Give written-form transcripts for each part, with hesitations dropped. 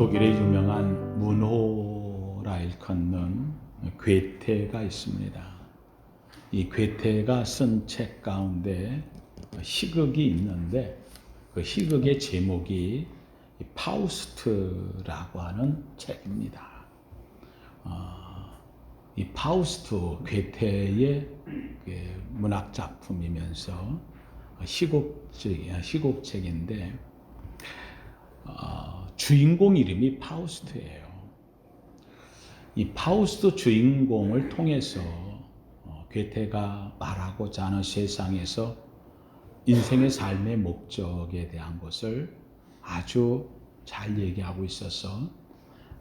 독일의 유명한 문호라 일컫는 괴테가 있습니다. 이 괴테가 쓴 책 가운데 희극이 있는데 그 희극의 제목이 파우스트라고 하는 책입니다. 이 파우스트 괴테의 문학 작품이면서 희곡책인데 주인공 이름이 파우스트예요. 이 파우스트 주인공을 통해서 괴테가 말하고자 하는 세상에서 인생의 삶의 목적에 대한 것을 아주 잘 얘기하고 있어서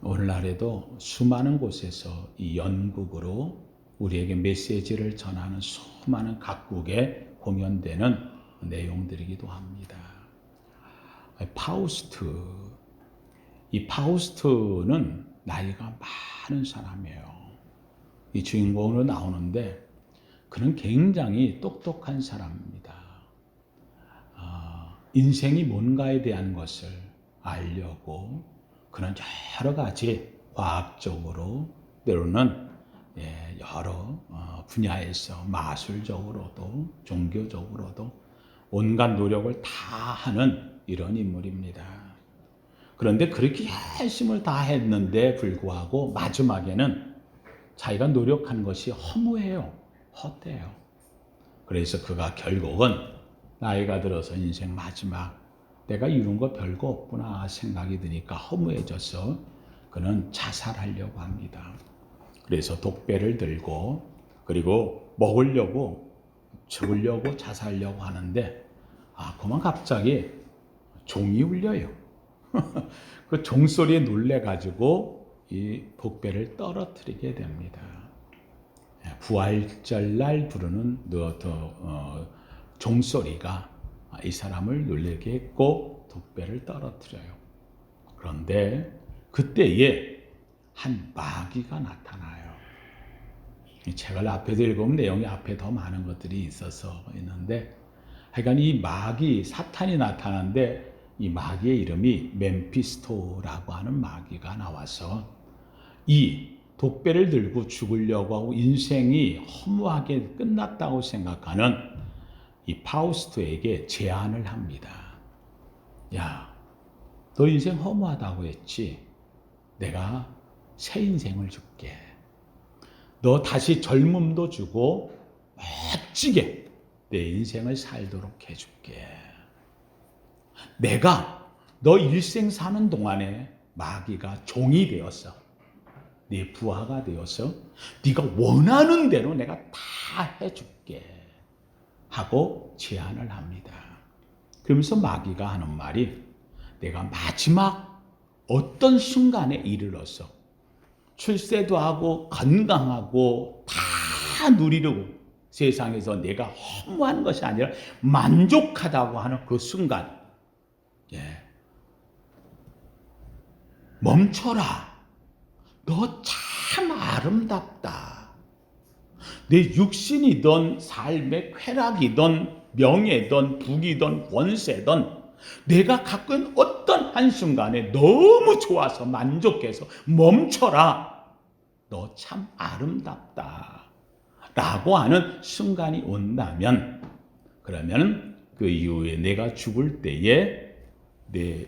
오늘날에도 수많은 곳에서 이 연극으로 우리에게 메시지를 전하는 수많은 각국에 공연되는 내용들이기도 합니다. 이 파우스트는 나이가 많은 사람이에요. 이 주인공으로 나오는데 그는 굉장히 똑똑한 사람입니다. 인생이 뭔가에 대한 것을 알려고 그는 여러 가지 과학적으로 때로는 여러 분야에서 마술적으로도 종교적으로도 온갖 노력을 다 하는 이런 인물입니다. 그런데 그렇게 열심을 다 했는데 불구하고 마지막에는 자기가 노력한 것이 허무해요. 헛되요. 그래서 그가 결국은 나이가 들어서 인생 마지막 내가 이룬 거 별거 없구나 생각이 드니까 허무해져서 그는 자살하려고 합니다. 그래서 독배를 들고 그리고 먹으려고 죽으려고 자살하려고 하는데 그만 갑자기 종이 울려요. 그 종소리에 놀래가지고 이 독배를 떨어뜨리게 됩니다. 부활절날 부르는 종소리가 이 사람을 놀라게 했고 독배를 떨어뜨려요. 그런데 그때에 한 마귀가 나타나요. 이 책을 앞에서 읽으면 내용이 앞에 더 많은 것들이 있어서 있는데 하여간 이 마귀 사탄이 나타나는데 이 마귀의 이름이 멤피스토라고 하는 마귀가 나와서 이 독배를 들고 죽으려고 하고 인생이 허무하게 끝났다고 생각하는 이 파우스트에게 제안을 합니다. 야, 너 인생 허무하다고 했지? 내가 새 인생을 줄게. 너 다시 젊음도 주고 멋지게 내 인생을 살도록 해줄게. 내가 너 일생 사는 동안에 마귀가 종이 되었어. 네 부하가 되어서 네가 원하는 대로 내가 다 해줄게 하고 제안을 합니다. 그러면서 마귀가 하는 말이 내가 마지막 어떤 순간에 이르러서 출세도 하고 건강하고 다 누리려고 세상에서 내가 허무한 것이 아니라 만족하다고 하는 그 순간 멈춰라. 너 참 아름답다. 내 육신이든 삶의 쾌락이든 명예든 부귀든 권세든 내가 갖고 있는 어떤 한순간에 너무 좋아서 만족해서 멈춰라. 너 참 아름답다. 라고 하는 순간이 온다면 그러면 그 이후에 내가 죽을 때에 내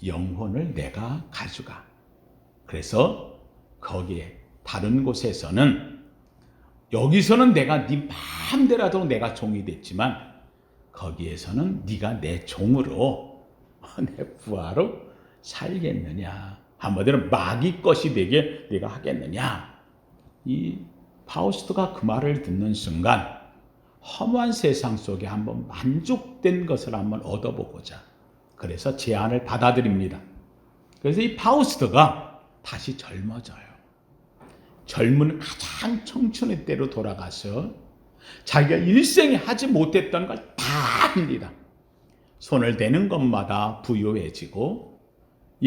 영혼을 내가 가져가. 그래서 거기에 다른 곳에서는 여기서는 내가 네 마음대로 하도록 내가 종이 됐지만 거기에서는 네가 내 종으로 내 부하로 살겠느냐. 한마디로 마귀 것이 되게 네가 하겠느냐. 이 파우스트가 그 말을 듣는 순간 허무한 세상 속에 한번 만족된 것을 한번 얻어보고자 그래서 제안을 받아들입니다. 그래서 이 파우스트가 다시 젊어져요. 젊은 가장 청춘의 때로 돌아가서 자기가 일생에 하지 못했던 걸 다 합니다. 손을 대는 것마다 부유해지고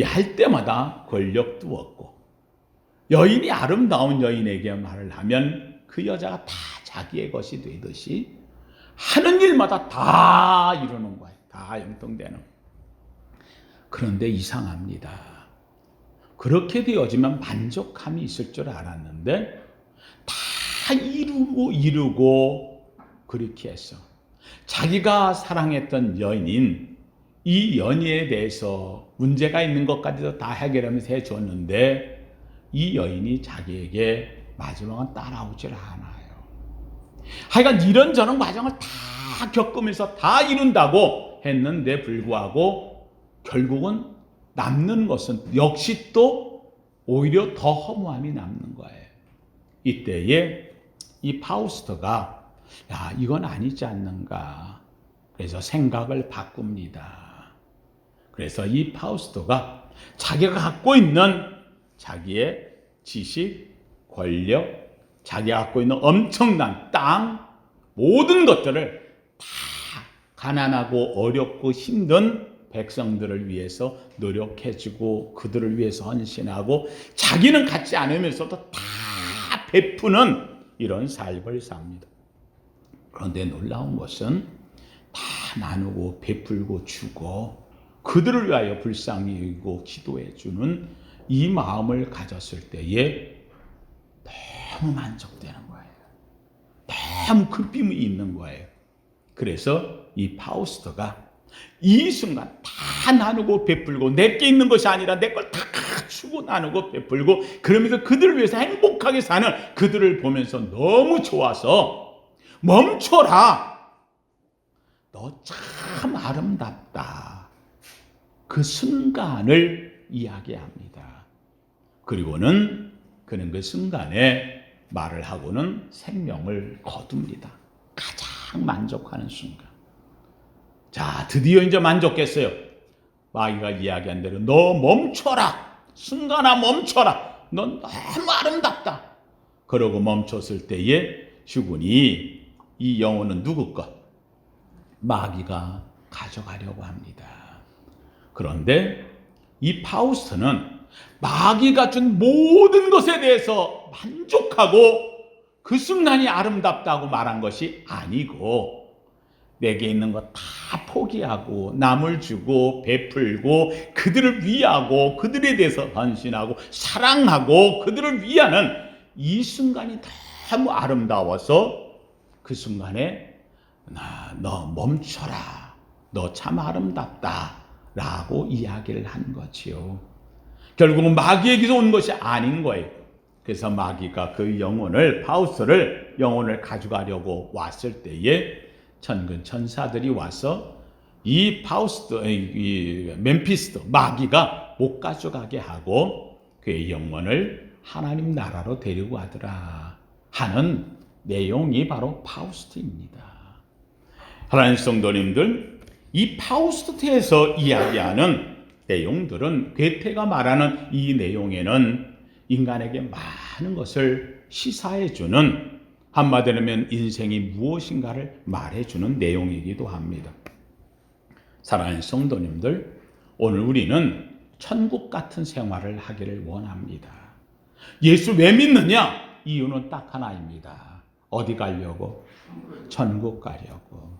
할 때마다 권력도 얻고 여인이 아름다운 여인에게 말을 하면 그 여자가 다 자기의 것이 되듯이 하는 일마다 다 이루는 거예요. 다 형통되는. 그런데 이상합니다. 그렇게 되어지면 만족함이 있을 줄 알았는데 다 이루고 그렇게 했어. 자기가 사랑했던 연인, 이 연인에 대해서 문제가 있는 것까지도 다 해결하면서 해줬는데 이 여인이 자기에게 마지막은 따라오질 않아요. 하여간 이런저런 과정을 다 겪으면서 다 이룬다고 했는데 불구하고 결국은 남는 것은 역시 또 오히려 더 허무함이 남는 거예요. 이때에 이 파우스트가 야, 이건 아니지 않는가. 그래서 생각을 바꿉니다. 그래서 이 파우스트가 자기가 갖고 있는 자기의 지식, 권력, 자기가 갖고 있는 엄청난 땅, 모든 것들을 다 가난하고 어렵고 힘든 백성들을 위해서 노력해주고 그들을 위해서 헌신하고 자기는 갖지 않으면서도 다 베푸는 이런 삶을 삽니다. 그런데 놀라운 것은 다 나누고 베풀고 주고 그들을 위하여 불쌍히 여기고 기도해주는 이 마음을 가졌을 때에 너무 만족되는 거예요. 너무 기쁨이 있는 거예요. 그래서 이 파우스트가 이 순간 다 나누고 베풀고 내게 있는 것이 아니라 내 걸 다 주고 나누고 베풀고 그러면서 그들을 위해서 행복하게 사는 그들을 보면서 너무 좋아서 멈춰라. 너 참 아름답다. 그 순간을 이야기합니다. 그리고는 그는 그 순간에 말을 하고는 생명을 거둡니다. 가장 만족하는 순간. 자, 드디어 이제 만족했어요. 마귀가 이야기한 대로 너 멈춰라. 순간아 멈춰라. 넌 너무 아름답다. 그러고 멈췄을 때에 주군이 이 영혼은 누구 것? 마귀가 가져가려고 합니다. 그런데 이 파우스트는 마귀가 준 모든 것에 대해서 만족하고 그 순간이 아름답다고 말한 것이 아니고 내게 있는 것 다 포기하고 남을 주고 베풀고 그들을 위하고 그들에 대해서 헌신하고 사랑하고 그들을 위하는 이 순간이 너무 아름다워서 그 순간에 너 멈춰라. 너 참 아름답다. 라고 이야기를 한 거지요. 결국은 마귀에게서 온 것이 아닌 거예요. 그래서 마귀가 그 영혼을 파우스트를 영혼을 가져가려고 왔을 때에 천군 천사들이 와서 이 파우스트, 이 멤피스트 마귀가 못 가져가게 하고 그의 영혼을 하나님 나라로 데리고 가더라 하는 내용이 바로 파우스트입니다. 하나님 성도님들, 이 파우스트에서 이야기하는 내용들은 괴테가 말하는 이 내용에는 인간에게 많은 것을 시사해주는 한마디로 하면 인생이 무엇인가를 말해주는 내용이기도 합니다. 사랑하는 성도님들, 오늘 우리는 천국 같은 생활을 하기를 원합니다. 예수 왜 믿느냐? 이유는 딱 하나입니다. 어디 가려고? 천국 가려고.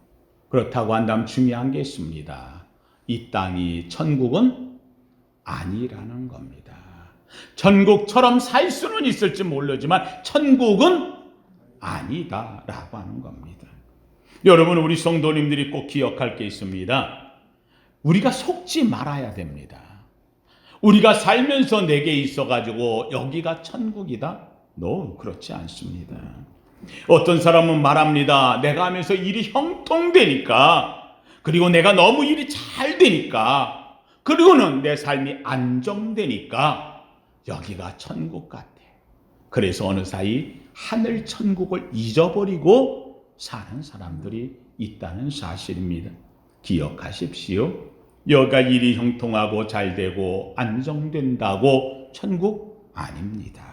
그렇다고 한다면 중요한 게 있습니다. 이 땅이 천국은 아니라는 겁니다. 천국처럼 살 수는 있을지 모르지만 천국은 아니다라고 하는 겁니다. 여러분, 우리 성도님들이 꼭 기억할 게 있습니다. 우리가 속지 말아야 됩니다. 우리가 살면서 내게 있어가지고 여기가 천국이다? No, 그렇지 않습니다. 어떤 사람은 말합니다. 내가 하면서 일이 형통되니까, 그리고 내가 너무 일이 잘 되니까, 그리고는 내 삶이 안정되니까 여기가 천국 같아. 그래서 어느 사이 하늘 천국을 잊어버리고 사는 사람들이 있다는 사실입니다. 기억하십시오. 여기가 일이 형통하고 잘 되고 안정된다고 천국 아닙니다.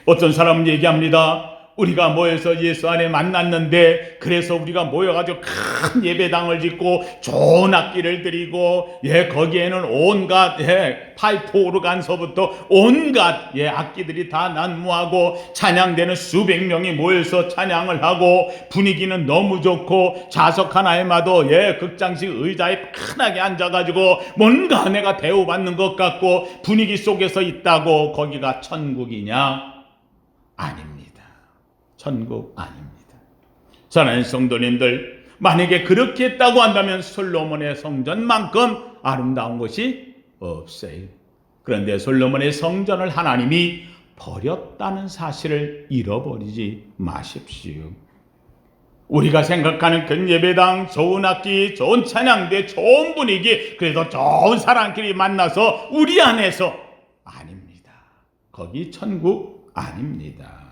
어떤 사람은 얘기합니다. 우리가 모여서 예수 안에 만났는데, 그래서 우리가 모여가지고 큰 예배당을 짓고 좋은 악기를 드리고, 거기에는 온갖 파이프 오르간서부터 온갖 악기들이 다 난무하고 찬양대는 수백 명이 모여서 찬양을 하고, 분위기는 너무 좋고, 좌석 하나에마도 극장식 의자에 편하게 앉아가지고 뭔가 내가 대우받는 것 같고 분위기 속에서 있다고 거기가 천국이냐? 아닙니다. 천국 아닙니다. 사랑하는 성도님들, 만약에 그렇게 했다고 한다면 솔로몬의 성전만큼 아름다운 것이 없어요. 그런데 솔로몬의 성전을 하나님이 버렸다는 사실을 잃어버리지 마십시오. 우리가 생각하는 큰 예배당, 좋은 악기, 좋은 찬양대, 좋은 분위기, 그래서 좋은 사람끼리 만나서 우리 안에서, 아닙니다. 거기 천국 아닙니다.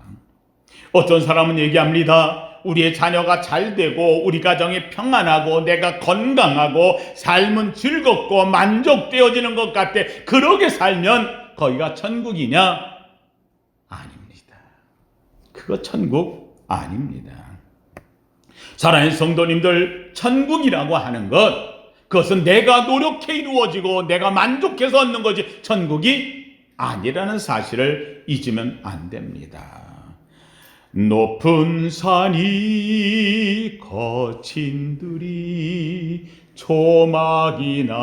어떤 사람은 얘기합니다. 우리의 자녀가 잘 되고 우리 가정이 평안하고 내가 건강하고 삶은 즐겁고 만족되어지는 것 같아. 그러게 살면 거기가 천국이냐? 아닙니다. 그거 천국 아닙니다. 사랑하는 성도님들, 천국이라고 하는 것, 그것은 내가 노력해 이루어지고 내가 만족해서 얻는 것이 천국이 아니라는 사실을 잊으면 안 됩니다. 높은 산이 거친 들이 초막이나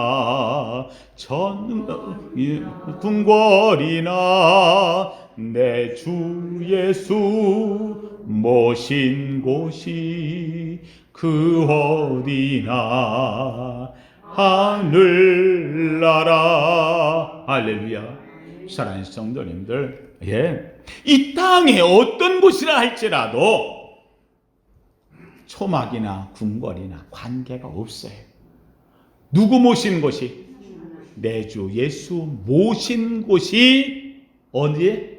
궁궐이나 내 주 예수 모신 곳이 그 어디나 하늘나라. 할렐루야. 사랑하는 성도님들, 이 땅에 어떤 곳이라 할지라도 초막이나 궁궐이나 관계가 없어요. 누구 모신 곳이? 내 주 예수 모신 곳이 어디에?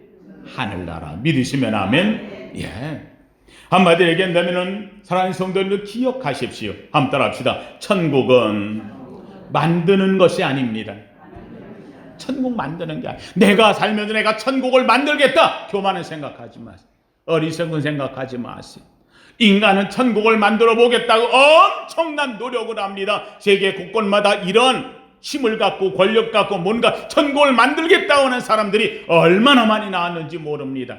하늘나라. 믿으시면 아멘. 한마디로 얘기한다면, 사랑하는 성도님들 기억하십시오. 한번 따라합시다. 천국은 만드는 것이 아닙니다. 천국 만드는 게 아니에요. 내가 살면서 내가 천국을 만들겠다, 교만은 생각하지 마세요. 어리석은 생각하지 마세요. 인간은 천국을 만들어 보겠다고 엄청난 노력을 합니다. 세계 곳곳마다 이런 힘을 갖고 권력 갖고 뭔가 천국을 만들겠다고 하는 사람들이 얼마나 많이 나왔는지 모릅니다.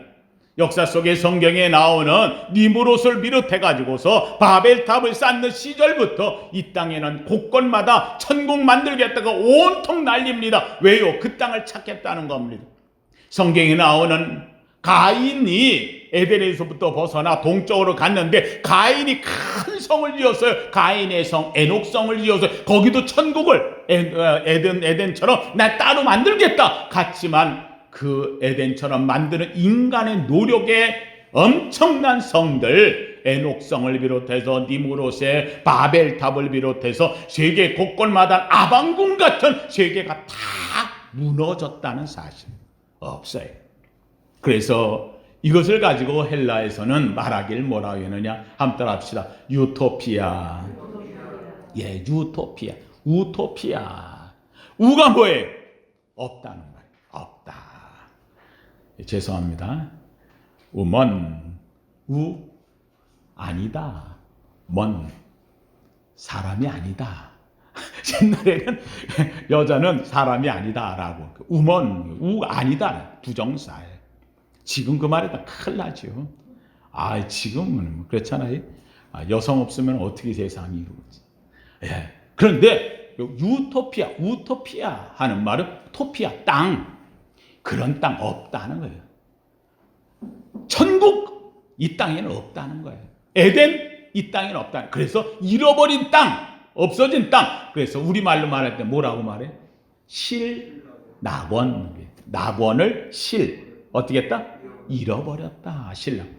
역사 속에 성경에 나오는 니무롯을 비롯해가지고서 바벨탑을 쌓는 시절부터 이 땅에는 곳곳마다 천국 만들겠다고 온통 난립니다. 왜요? 그 땅을 찾겠다는 겁니다. 성경에 나오는 가인이 에덴에서부터 벗어나 동쪽으로 갔는데 가인이 큰 성을 지었어요. 가인의 성 에녹성을 지어서 거기도 천국을 에덴처럼 나 따로 만들겠다 갔지만, 그 에덴처럼 만드는 인간의 노력에 엄청난 성들, 에녹성을 비롯해서 니무롯의 바벨탑을 비롯해서 세계 곳곳마다 아방궁 같은 세계가 다 무너졌다는 사실 없어요. 그래서 이것을 가지고 헬라에서는 말하길 뭐라고 하느냐? 한번 따라합시다. 유토피아. 유토피아. 우토피아. 우가 뭐예요? 없다는 거예요. 없다. 죄송합니다. 우먼, 우 아니다. 먼 사람이 아니다. 옛날에는 여자는 사람이 아니다라고, 우먼, 우 아니다, 부정사예요. 지금 그 말에다 큰일 나죠. 지금은 그렇잖아요. 여성 없으면 어떻게 세상이 이루어지. 그런데 유토피아, 우토피아 하는 말은 토피아, 땅. 그런 땅 없다는 거예요. 천국, 이 땅에는 없다는 거예요. 에덴, 이 땅에는 없다는 거예요. 그래서 잃어버린 땅, 없어진 땅. 그래서 우리말로 말할 때 뭐라고 말해? 실낙원. 낙원을 어떻게 했다? 잃어버렸다. 신랑.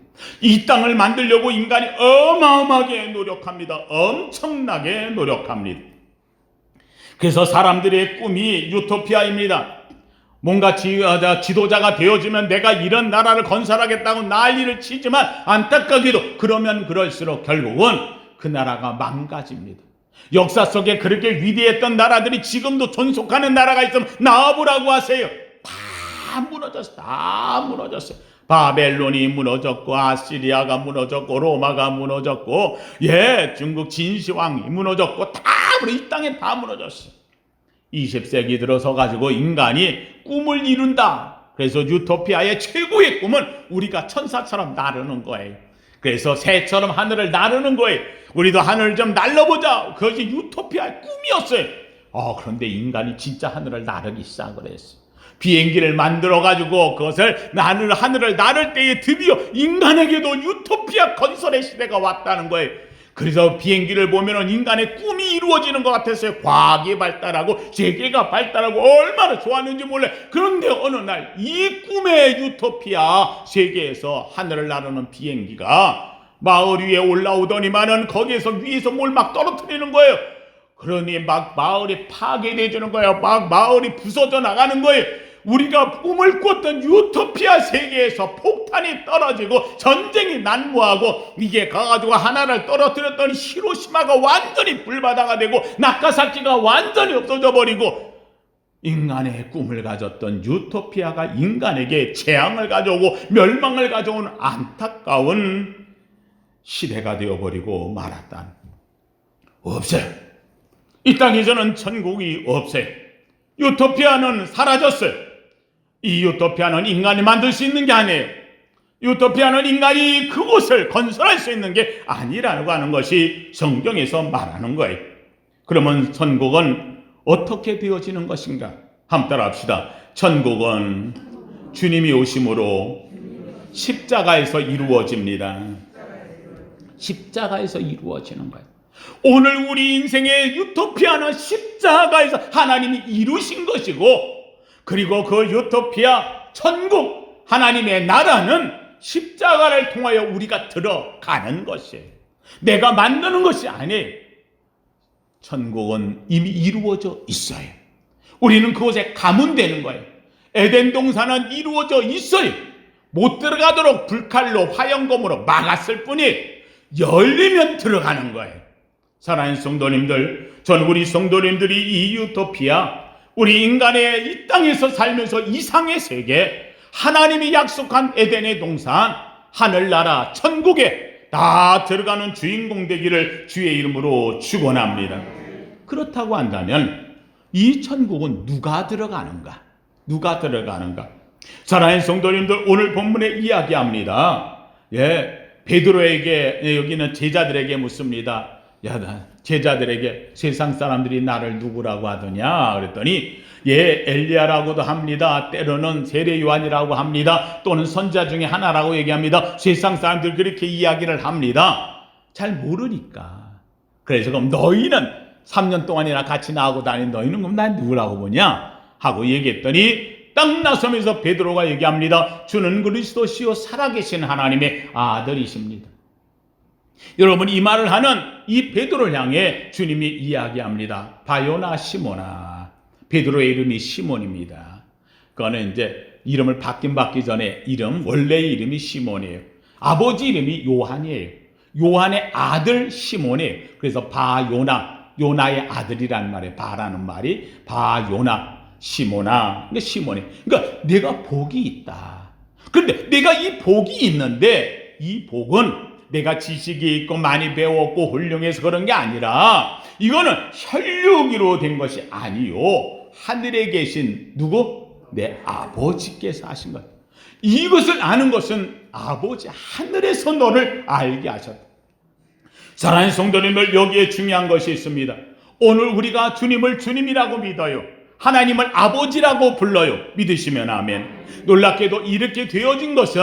이 땅을 만들려고 인간이 어마어마하게 노력합니다. 엄청나게 노력합니다. 그래서 사람들의 꿈이 유토피아입니다. 뭔가 지도자가 되어지면 내가 이런 나라를 건설하겠다고 난리를 치지만, 안타깝게도 그러면 그럴수록 결국은 그 나라가 망가집니다. 역사 속에 그렇게 위대했던 나라들이 지금도 존속하는 나라가 있으면 나와보라고 하세요. 다 무너졌어요. 바벨론이 무너졌고 아시리아가 무너졌고 로마가 무너졌고 중국 진시황이 무너졌고 다 우리 이 땅에 다 무너졌어. 20세기 들어서 가지고 인간이 꿈을 이룬다. 그래서 유토피아의 최고의 꿈은 우리가 천사처럼 나르는 거예요. 그래서 새처럼 하늘을 나르는 거예요. 우리도 하늘을 좀 날려보자. 그것이 유토피아의 꿈이었어요. 그런데 인간이 진짜 하늘을 나르기 시작을 했어요. 비행기를 만들어가지고 그것을 하늘을 나를 때에 드디어 인간에게도 유토피아 건설의 시대가 왔다는 거예요. 그래서 비행기를 보면은 인간의 꿈이 이루어지는 것 같았어요. 과학이 발달하고 세계가 발달하고 얼마나 좋았는지 몰라요. 그런데 어느 날 이 꿈의 유토피아 세계에서 하늘을 나르는 비행기가 마을 위에 올라오더니만은 거기에서 위에서 뭘 막 떨어뜨리는 거예요. 그러니 막 마을이 파괴되어지는 거예요. 막 마을이 부서져 나가는 거예요. 우리가 꿈을 꿨던 유토피아 세계에서 폭탄이 떨어지고 전쟁이 난무하고 이게 가가지고 하나를 떨어뜨렸더니 히로시마가 완전히 불바다가 되고 나카사키가 완전히 없어져 버리고 인간의 꿈을 가졌던 유토피아가 인간에게 재앙을 가져오고 멸망을 가져온 안타까운 시대가 되어버리고 말았다. 없어요. 이 땅에서는 천국이 없어요. 유토피아는 사라졌어요. 이 유토피아는 인간이 만들 수 있는 게 아니에요. 유토피아는 인간이 그곳을 건설할 수 있는 게 아니라고 하는 것이 성경에서 말하는 거예요. 그러면 천국은 어떻게 되어지는 것인가? 한번 따라합시다. 천국은 주님이 오심으로 십자가에서 이루어집니다. 십자가에서 이루어지는 거예요. 오늘 우리 인생의 유토피아는 십자가에서 하나님이 이루신 것이고, 그리고 그 유토피아 천국 하나님의 나라는 십자가를 통하여 우리가 들어가는 것이에요. 내가 만드는 것이 아니에요. 천국은 이미 이루어져 있어요. 우리는 그곳에 가면 되는 거예요. 에덴 동산은 이루어져 있어요. 못 들어가도록 불칼로 화영검으로 막았을 뿐이 열리면 들어가는 거예요. 사랑하는 성도님들, 전 우리 성도님들이 이 유토피아, 우리 인간의 이 땅에서 살면서 이상의 세계, 하나님이 약속한 에덴의 동산, 하늘나라, 천국에 다 들어가는 주인공 되기를 주의 이름으로 축원합니다. 그렇다고 한다면 이 천국은 누가 들어가는가? 누가 들어가는가? 사랑하는 성도님들, 오늘 본문에 이야기합니다. 베드로에게, 여기는 제자들에게 묻습니다. 제자들에게 세상 사람들이 나를 누구라고 하더냐 그랬더니 엘리야라고도 합니다. 때로는 세례 요한이라고 합니다. 또는 선지자 중에 하나라고 얘기합니다. 세상 사람들 그렇게 이야기를 합니다. 잘 모르니까. 그래서 그럼 너희는 3년 동안이나 같이 나하고 다닌 너희는 그럼 난 누구라고 보냐 하고 얘기했더니 딱 나서면서 베드로가 얘기합니다. 주는 그리스도시요 살아계신 하나님의 아들이십니다. 여러분, 이 말을 하는 이 베드로를 향해 주님이 이야기합니다. 바요나 시몬아. 베드로의 이름이 시몬입니다. 그거는 이제 이름을 바뀌기 전에 원래의 이름이 시몬이에요. 아버지 이름이 요한이에요. 요한의 아들 시몬이에요. 그래서 바요나, 요나의 아들이란 말이에요. 바라는 말이 바요나, 시몬아. 그러니까 시몬이. 그러니까 내가 복이 있다. 그런데 내가 이 복이 있는데 이 복은 내가 지식이 있고 많이 배웠고 훌륭해서 그런 게 아니라 이거는 혈육으로 된 것이 아니요. 하늘에 계신 누구? 내 아버지께서 하신 것. 이것을 아는 것은 아버지 하늘에서 너를 알게 하셨다. 사랑하는 성도님들, 여기에 중요한 것이 있습니다. 오늘 우리가 주님을 주님이라고 믿어요. 하나님을 아버지라고 불러요. 믿으시면 아멘. 놀랍게도 이렇게 되어진 것은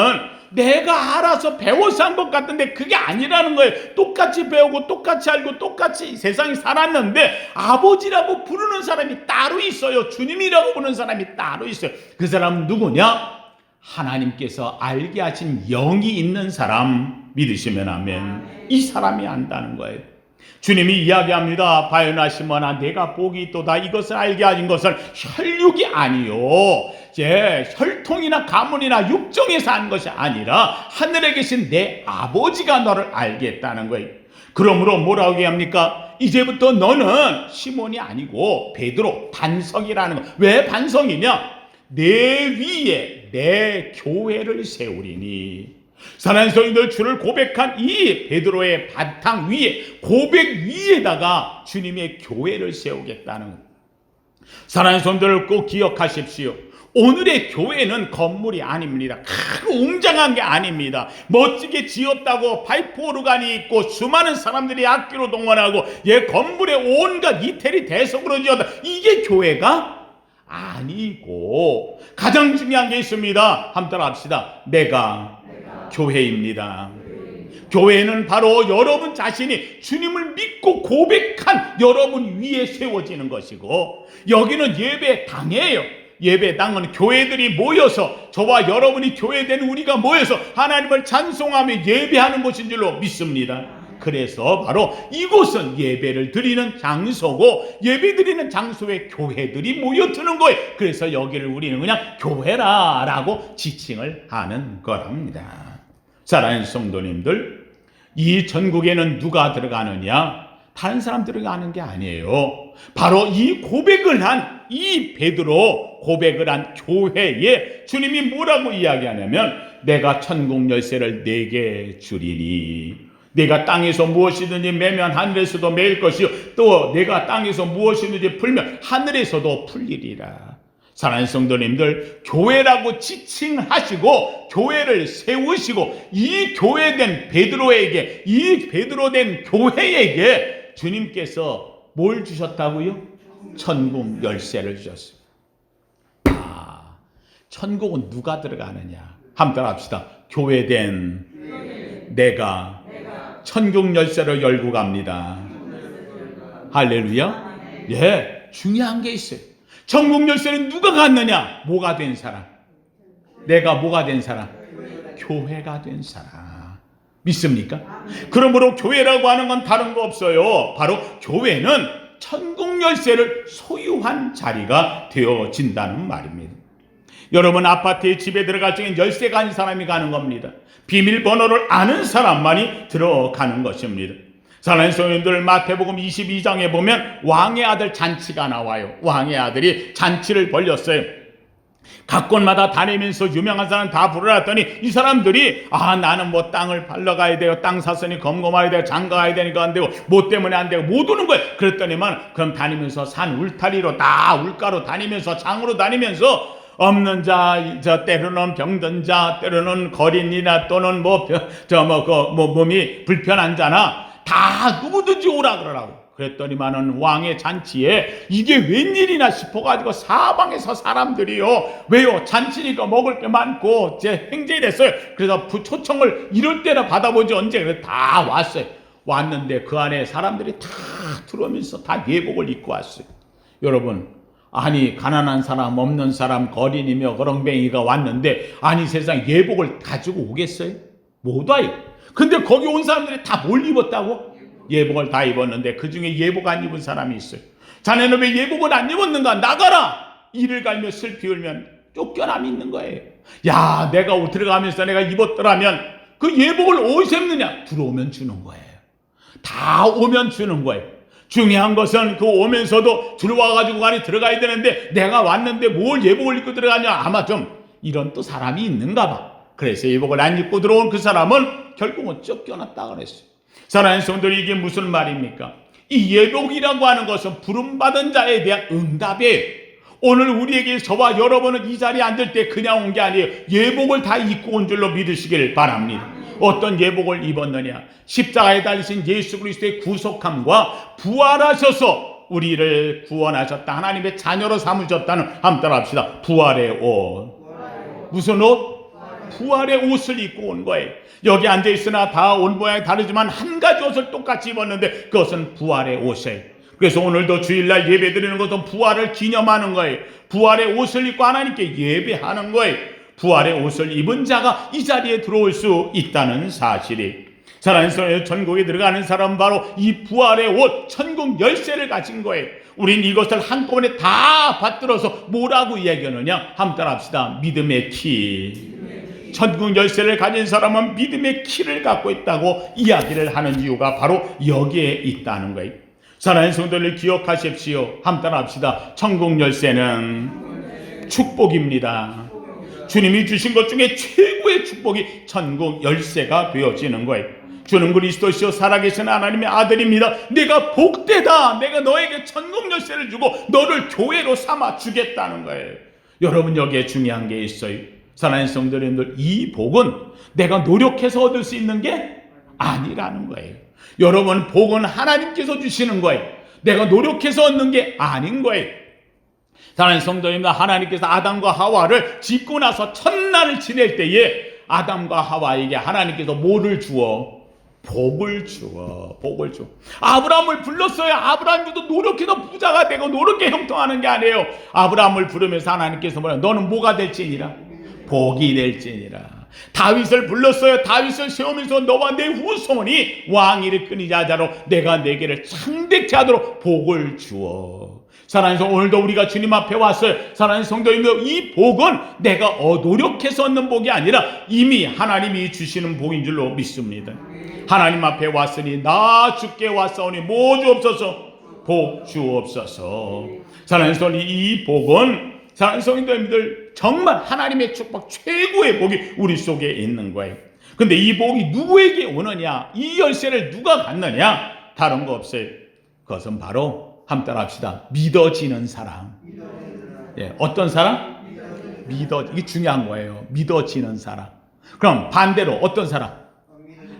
내가 알아서 배워서 한 것 같은데 그게 아니라는 거예요. 똑같이 배우고 똑같이 알고 똑같이 세상에 살았는데 아버지라고 부르는 사람이 따로 있어요. 주님이라고 부르는 사람이 따로 있어요. 그 사람은 누구냐? 하나님께서 알게 하신 영이 있는 사람. 믿으시면 아멘. 이 사람이 안다는 거예요. 주님이 이야기합니다. 바요나 시몬아, 내가 복이 있도다. 이것을 알게 하신 것은 혈육이 아니요, 혈통이나 가문이나 육정에서 한 것이 아니라 하늘에 계신 내 아버지가 너를 알게 했다는 거예요. 그러므로 뭐라고 얘기합니까? 이제부터 너는 시몬이 아니고 베드로, 반석이라는 거. 왜 반석이냐? 내 위에 내 교회를 세우리니. 사랑하는 성도들, 주를 고백한 이 베드로의 바탕 위에, 고백 위에다가 주님의 교회를 세우겠다는, 사랑하는 성도들 꼭 기억하십시오. 오늘의 교회는 건물이 아닙니다. 크고 웅장한 게 아닙니다. 멋지게 지었다고 파이프 오르간이 있고 수많은 사람들이 악기로 동원하고 건물에 온갖 이태리 대속으로 지었다, 이게 교회가 아니고, 가장 중요한 게 있습니다. 한번 따라합시다. 내가 교회입니다. 교회는 바로 여러분 자신이 주님을 믿고 고백한 여러분 위에 세워지는 것이고, 여기는 예배당이에요. 예배당은 교회들이 모여서, 저와 여러분이 교회된 우리가 모여서 하나님을 찬송하며 예배하는 곳인 줄로 믿습니다. 그래서 바로 이곳은 예배를 드리는 장소고, 예배 드리는 장소에 교회들이 모여드는 거예요. 그래서 여기를 우리는 그냥 교회라라고 지칭을 하는 거랍니다. 사랑하는 성도님들, 이 전국에는 누가 들어가느냐? 다른 사람 들어가는 게 아니에요. 바로 이 고백을 한, 이 베드로 고백을 한 교회에 주님이 뭐라고 이야기하냐면, 내가 천국 열쇠를 네게 주리니, 내가 땅에서 무엇이든지 매면 하늘에서도 매일 것이요, 또 내가 땅에서 무엇이든지 풀면 하늘에서도 풀리리라. 사랑하는 성도님들, 교회라고 지칭하시고 교회를 세우시고, 이 교회된 베드로에게, 이 베드로된 교회에게 주님께서 뭘 주셨다고요? 천국 열쇠를 주셨습니다. 천국은 누가 들어가느냐? 한번 합시다. 교회된 내가 천국 열쇠를 열고 갑니다. 할렐루야. 중요한 게 있어요. 천국 열쇠는 누가 갖느냐? 뭐가 된 사람? 내가 뭐가 된 사람? 교회가 된 사람. 믿습니까? 그러므로 교회라고 하는 건 다른 거 없어요. 바로 교회는 천국 열쇠를 소유한 자리가 되어진다는 말입니다. 여러분, 아파트에 집에 들어갈 적엔 열쇠가 아닌 사람이 가는 겁니다. 비밀번호를 아는 사람만이 들어가는 것입니다. 사랑하는 성도님들, 마태복음 22장에 보면 왕의 아들 잔치가 나와요. 왕의 아들이 잔치를 벌렸어요. 각 곳마다 다니면서 유명한 사람 다 부르렀더니 이 사람들이 나는 뭐 땅을 팔러 가야 돼요, 땅 샀으니 검거해야 돼요, 장가 가야 되니까 안 되고, 뭐 때문에 안 되고 못 오는 거예요. 그랬더니만 그럼 다니면서 산 울타리로 다 울가로 다니면서 장으로 다니면서 없는 자, 때로는 병든 자, 때로는 거린이나 또는 몸이 불편한 자나 다 누구든지 오라 그러라고. 그랬더니만은 왕의 잔치에 이게 웬일이나 싶어가지고 사방에서 사람들이요, 왜요? 잔치니까 먹을 게 많고 제 행제이 됐어요. 그래서 초청을 이럴 때나 받아보지 언제. 그래서 다 왔어요. 왔는데 그 안에 사람들이 다 들어오면서 다 예복을 입고 왔어요. 여러분, 아니 가난한 사람, 없는 사람, 거린이며 거렁뱅이가 왔는데 아니 세상 예복을 가지고 오겠어요? 못 와요. 근데 거기 온 사람들이 다 뭘 입었다고? 예복을 다 입었는데 그 중에 예복 안 입은 사람이 있어요. 자네는 왜 예복을 안 입었는가? 나가라! 이를 갈며 슬피 울면 쫓겨남이 있는 거예요. 야, 내가 들어가면서 내가 입었더라면 그 예복을 어디서 입느냐? 들어오면 주는 거예요. 다 오면 주는 거예요. 중요한 것은 그 오면서도 들어와가지고 안에 들어가야 되는데 내가 왔는데 뭘 예복을 입고 들어가냐? 아마 좀 이런 또 사람이 있는가 봐. 그래서 예복을 안 입고 들어온 그 사람은 결국은 쫓겨났다 그랬어요. 사랑하는 성도들이, 이게 무슨 말입니까? 이 예복이라고 하는 것은 부름받은 자에 대한 응답이에요. 오늘 우리에게, 저와 여러분은 이 자리에 앉을 때 그냥 온 게 아니에요. 예복을 다 입고 온 줄로 믿으시길 바랍니다. 어떤 예복을 입었느냐? 십자가에 달리신 예수 그리스도의 구속함과 부활하셔서 우리를 구원하셨다, 하나님의 자녀로 삼으셨다는, 한번 따라합시다. 부활의 옷. 무슨 옷? 부활의 옷을 입고 온 거예요. 여기 앉아있으나 다 옷 모양이 다르지만 한 가지 옷을 똑같이 입었는데 그것은 부활의 옷이에요. 그래서 오늘도 주일날 예배 드리는 것은 부활을 기념하는 거예요. 부활의 옷을 입고 하나님께 예배하는 거예요. 부활의 옷을 입은 자가 이 자리에 들어올 수 있다는 사실이. 사랑하는 천국에 들어가는 사람은 바로 이 부활의 옷, 천국 열쇠를 가진 거예요. 우린 이것을 한꺼번에 다 받들어서 뭐라고 이야기하느냐? 한번 따라합시다. 믿음의 키. 천국 열쇠를 가진 사람은 믿음의 키를 갖고 있다고 이야기를 하는 이유가 바로 여기에 있다는 거예요. 사랑하는 성도들, 기억하십시오. 한번 따라합시다. 천국 열쇠는 축복입니다. 주님이 주신 것 중에 최고의 축복이 천국 열쇠가 되어지는 거예요. 주는 그리스도시요 살아계신 하나님의 아들입니다. 내가 복되다. 내가 너에게 천국 열쇠를 주고 너를 교회로 삼아 주겠다는 거예요. 여러분, 여기에 중요한 게 있어요. 사랑하는 성도님들, 이 복은 내가 노력해서 얻을 수 있는 게 아니라는 거예요. 여러분, 복은 하나님께서 주시는 거예요. 내가 노력해서 얻는 게 아닌 거예요. 사랑하는 성도님들, 하나님께서 아담과 하와를 짓고 나서 첫날을 지낼 때에 아담과 하와에게 하나님께서 뭐를 주어? 복을 주어. 복을 줘. 아브라함을 불렀어요. 아브라함도 노력해서 부자가 되고 노력해 형통하는 게 아니에요. 아브라함을 부르면서 하나님께서 뭐라? 너는 뭐가 될지니라? 복이 될지니라. 다윗을 불렀어요. 다윗을 세우면서 너와 내 후손이 왕위를 끊이자 자로 내가 내게를 창대케 하도록 복을 주어. 사랑해서 오늘도 우리가 주님 앞에 왔어요. 사랑하는 성도님들, 이 복은 내가 노력해서 얻는 복이 아니라 이미 하나님이 주시는 복인 줄로 믿습니다. 하나님 앞에 왔으니 나 주께 왔사오니 뭐 주옵소서? 복 주옵소서. 사랑하는 성도님, 이 복은 사랑하는 성도님들 정말 하나님의 축복 최고의 복이 우리 속에 있는 거예요. 근데 이 복이 누구에게 오느냐? 이 열쇠를 누가 갖느냐? 다른 거 없어요. 그것은 바로 함께 따라합시다. 믿어지는 사람. 예, 어떤 사람? 이게 중요한 거예요. 믿어지는 사람. 그럼 반대로 어떤 사람?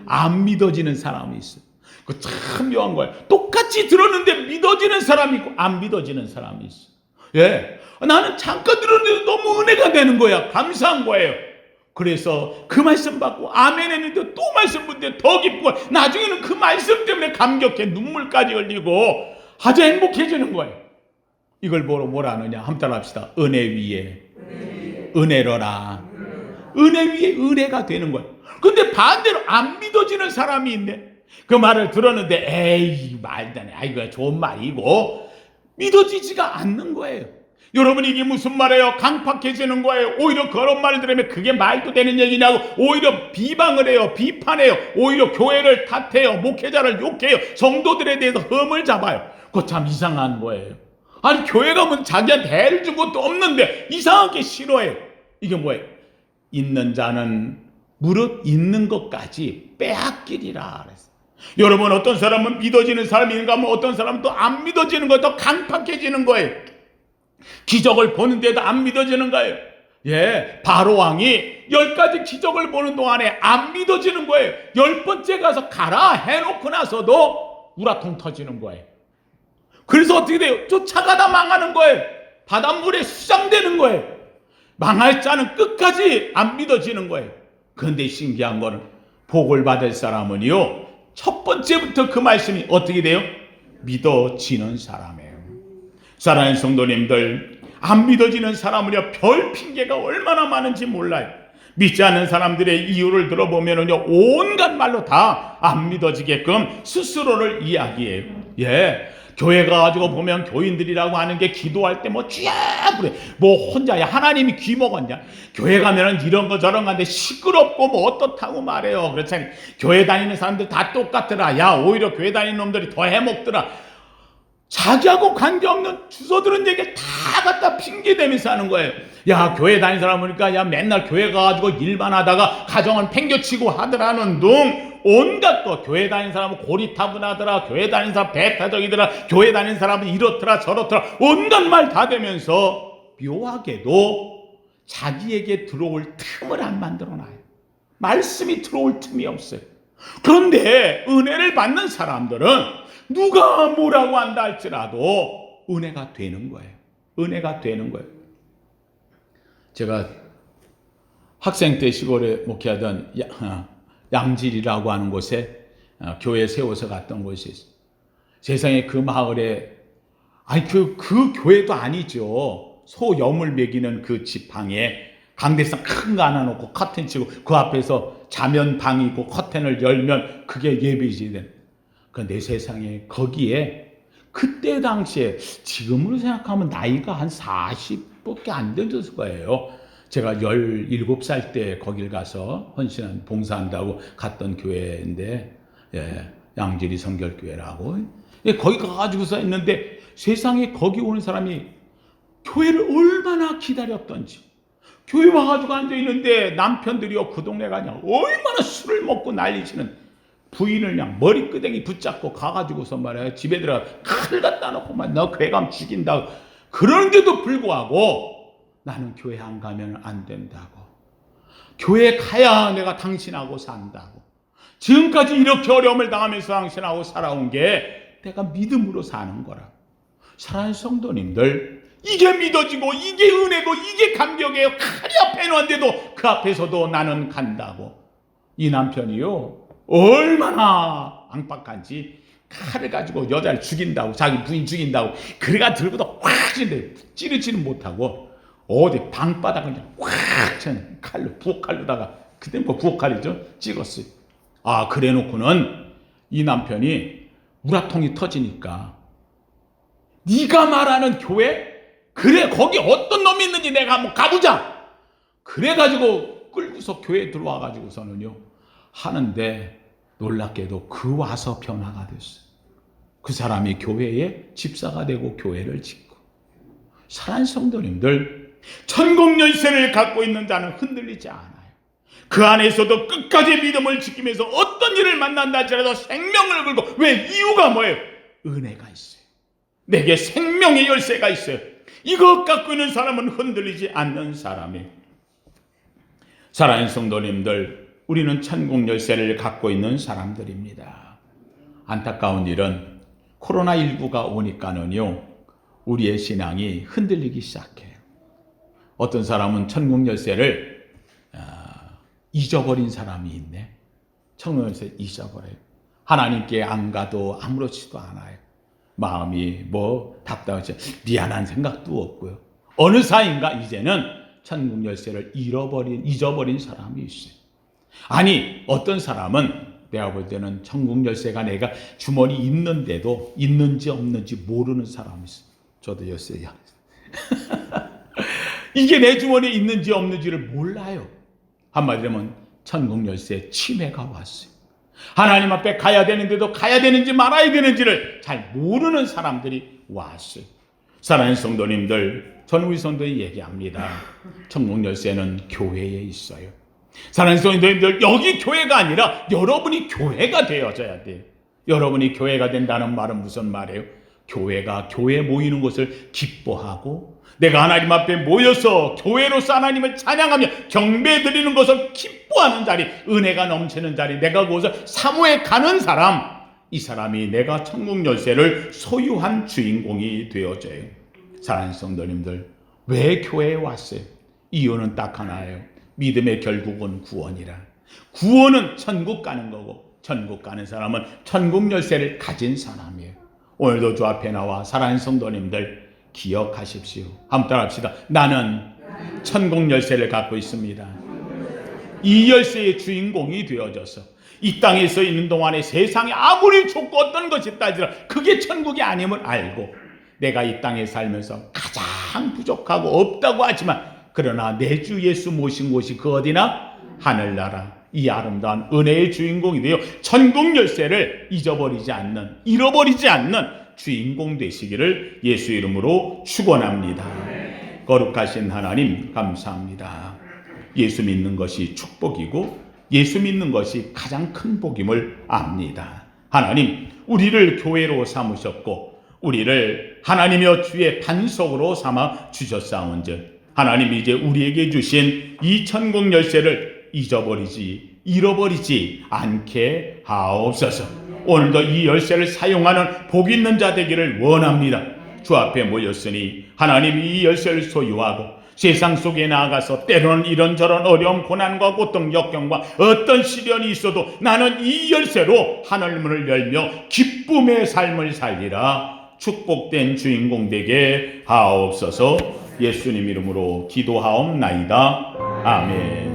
안 믿어지는 사람이 있어요. 그 참 묘한 거예요. 똑같이 들었는데 믿어지는 사람이 있고 안 믿어지는 사람이 있어요. 예, 나는 잠깐 들었는데 너무 은혜가 되는 거야. 감사한 거예요. 그래서 그 말씀 받고 아멘 했는데 또 말씀 듣는데 더 기쁘고 나중에는 그 말씀 때문에 감격해 눈물까지 흘리고 아주 행복해지는 거예요. 이걸 뭐라 하느냐? 함께 따라합시다. 은혜 위에 은혜로라. 은혜 위에 은혜가 되는 거예요. 근데 반대로 안 믿어지는 사람이 있네. 그 말을 들었는데 에이 말도 안 해. 이거 좋은 말이고 믿어지지가 않는 거예요. 여러분, 이게 무슨 말이에요? 강팍해지는 거예요. 오히려 그런 말을 들으면 그게 말도 되는 얘기냐고 오히려 비방을 해요. 비판해요. 오히려 교회를 탓해요. 목회자를 욕해요. 성도들에 대해서 흠을 잡아요. 그거 참 이상한 거예요. 아니, 교회 가면 자기한테 애를 준 것도 없는데 이상하게 싫어해요. 이게 뭐예요? 있는 자는 무릇 있는 것까지 빼앗기리라 그랬어요. 여러분, 어떤 사람은 믿어지는 사람이 있는가 하면 어떤 사람은 또 안 믿어지는 거예요. 더 강팍해지는 거예요. 기적을 보는데도 안 믿어지는 거예요. 예, 바로 왕이 10가지 기적을 보는 동안에 안 믿어지는 거예요. 10번째 가서 가라 해놓고 나서도 우라통 터지는 거예요. 그래서 어떻게 돼요? 쫓아가다 망하는 거예요. 바닷물에 수장되는 거예요. 망할 자는 끝까지 안 믿어지는 거예요. 그런데 신기한 거는 복을 받을 사람은요, 첫 번째부터 그 말씀이 어떻게 돼요? 믿어지는 사람이에요. 사랑하는 성도님들, 안 믿어지는 사람은요, 별 핑계가 얼마나 많은지 몰라요. 믿지 않는 사람들의 이유를 들어보면요, 온갖 말로 다 안 믿어지게끔 스스로를 이야기해요. 예. 교회 가가지고 보면 교인들이라고 하는 게 기도할 때 뭐 쥐야 그래. 뭐 혼자야. 하나님이 귀 먹었냐. 교회 가면은 이런 거 저런 거 하는데 시끄럽고 뭐 어떻다고 말해요. 그렇잖아요. 교회 다니는 사람들 다 똑같더라. 야, 오히려 교회 다니는 놈들이 더 해먹더라. 자기하고 관계없는 주워들은 얘기를 다 갖다 핑계대면서 하는 거예요. 야, 교회 다니는 사람 보니까 야, 맨날 교회 가가지고 일만 하다가 가정은 팽겨치고 하더라는 둥 온갖 거. 교회 다니는 사람은 고리타분하더라. 교회 다니는 사람 배타적이더라. 교회 다니는 사람은 이렇더라 저렇더라. 온갖 말 다 되면서 묘하게도 자기에게 들어올 틈을 안 만들어놔요. 말씀이 들어올 틈이 없어요. 그런데 은혜를 받는 사람들은 누가 뭐라고 한다 할지라도 은혜가 되는 거예요. 은혜가 되는 거예요. 제가 학생 때 시골에 목회하던 양질이라고 하는 곳에 교회 세워서 갔던 곳이 있어요. 세상에 그 마을에 그 교회도 아니죠. 소 염을 먹이는 그 지팡이에 강대상 큰 거 하나 놓고 커튼 치고 그 앞에서 자면 방이 있고 커튼을 열면 그게 예배지. 그런데 세상에 거기에 그때 당시에 지금으로 생각하면 나이가 한 40밖에 안 되었을 거예요. 제가 17살 때 거길 가서 헌신한 봉사한다고 갔던 교회인데, 예, 양지리 성결교회라고. 예, 거기 가가지고서 있는데 세상에 거기 오는 사람이 교회를 얼마나 기다렸던지, 교회 와가지고 앉아있는데 남편들이요 그 동네 가냐 얼마나 술을 먹고 난리치는 부인을 그냥 머리끄댕이 붙잡고 가가지고서 말이야 집에 들어가 칼 갖다 놓고 막 너 괴감 죽인다 그런데도 불구하고 나는 교회 안 가면 안 된다고 교회 가야 내가 당신하고 산다고 지금까지 이렇게 어려움을 당하면서 당신하고 살아온 게 내가 믿음으로 사는 거라. 사랑하는 성도님들 이게 믿어지고 이게 은혜고 이게 감격이에요. 칼이 앞에 놓았는데도 그 앞에서도 나는 간다고. 이 남편이요 얼마나 앙박한지 칼을 가지고 여자를 죽인다고 자기 부인 죽인다고 그래가 들고도 확 찌르지는 못하고 어디 방바닥을 그냥 확 chen 칼로 부엌칼로다가 그때 뭐 부엌칼이죠 찍었어요. 아 그래 놓고는 이 남편이 우라통이 터지니까 네가 말하는 교회? 그래 거기 어떤 놈이 있는지 내가 한번 가보자. 그래가지고 끌고서 교회에 들어와가지고서는요 하는데 놀랍게도 그 와서 변화가 됐어요. 그 사람이 교회에 집사가 되고 교회를 짓고. 사랑하는 성도님들 천국 열쇠를 갖고 있는 자는 흔들리지 않아요. 그 안에서도 끝까지 믿음을 지키면서 어떤 일을 만난다 할지라도 생명을 걸고 왜 이유가 뭐예요? 은혜가 있어요. 내게 생명의 열쇠가 있어요. 이것 갖고 있는 사람은 흔들리지 않는 사람이에요. 사랑하는 성도님들 우리는 천국 열쇠를 갖고 있는 사람들입니다. 안타까운 일은 코로나19가 오니까는요 우리의 신앙이 흔들리기 시작해요. 어떤 사람은 천국 열쇠를 잊어버린 사람이 있네. 천국 열쇠 잊어버려요. 하나님께 안 가도 아무렇지도 않아요. 마음이 뭐 답답하지 미안한 생각도 없고요. 어느 사이인가 이제는 천국 열쇠를 잊어버린 사람이 있어요. 아니 어떤 사람은 내가 볼 때는 천국 열쇠가 내가 주머니 있는데도 있는지 없는지 모르는 사람이 있어요. 저도 열쇠야. 이게 내 주머니에 있는지 없는지를 몰라요. 한마디로 하면 천국 열쇠에 침해가 왔어요. 하나님 앞에 가야 되는데도 가야 되는지 말아야 되는지를 잘 모르는 사람들이 왔어요. 사랑하는 성도님들 저는 우리 성도에 얘기합니다. 천국 열쇠는 교회에 있어요. 사랑하는 성도님들 여기 교회가 아니라 여러분이 교회가 되어져야 돼요. 여러분이 교회가 된다는 말은 무슨 말이에요? 교회가 교회 모이는 것을 기뻐하고 내가 하나님 앞에 모여서 교회로서 하나님을 찬양하며 경배드리는 것을 기뻐하는 자리, 은혜가 넘치는 자리, 내가 그곳을 사모해 가는 사람, 이 사람이 내가 천국 열쇠를 소유한 주인공이 되어져요. 사랑하는 성도님들 왜 교회에 왔어요? 이유는 딱 하나예요. 믿음의 결국은 구원이라. 구원은 천국 가는 거고 천국 가는 사람은 천국 열쇠를 가진 사람이에요. 오늘도 주 앞에 나와 사랑하는 성도님들 기억하십시오. 한번 따라합시다. 나는 천국 열쇠를 갖고 있습니다. 이 열쇠의 주인공이 되어져서 이 땅에서 있는 동안에 세상에 아무리 좋고 어떤 것이 있다지라 그게 천국이 아님을 알고 내가 이 땅에 살면서 가장 부족하고 없다고 하지만 그러나 내 주 예수 모신 곳이 그 어디나 하늘나라 이 아름다운 은혜의 주인공이 되어 천국 열쇠를 잊어버리지 않는 잃어버리지 않는 주인공 되시기를 예수 이름으로 축원합니다. 거룩하신 하나님 감사합니다. 예수 믿는 것이 축복이고 예수 믿는 것이 가장 큰 복임을 압니다. 하나님 우리를 교회로 삼으셨고 우리를 하나님여 주의 반석으로 삼아 주셨사온즉 하나님 이제 우리에게 주신 이 천국 열쇠를 잃어버리지 않게 하옵소서. 오늘도 이 열쇠를 사용하는 복 있는 자 되기를 원합니다. 주 앞에 모였으니 하나님이 이 열쇠를 소유하고 세상 속에 나아가서 때로는 이런저런 어려움, 고난과 고통, 역경과 어떤 시련이 있어도 나는 이 열쇠로 하늘문을 열며 기쁨의 삶을 살리라. 축복된 주인공 되게 하옵소서. 예수님 이름으로 기도하옵나이다. 아멘.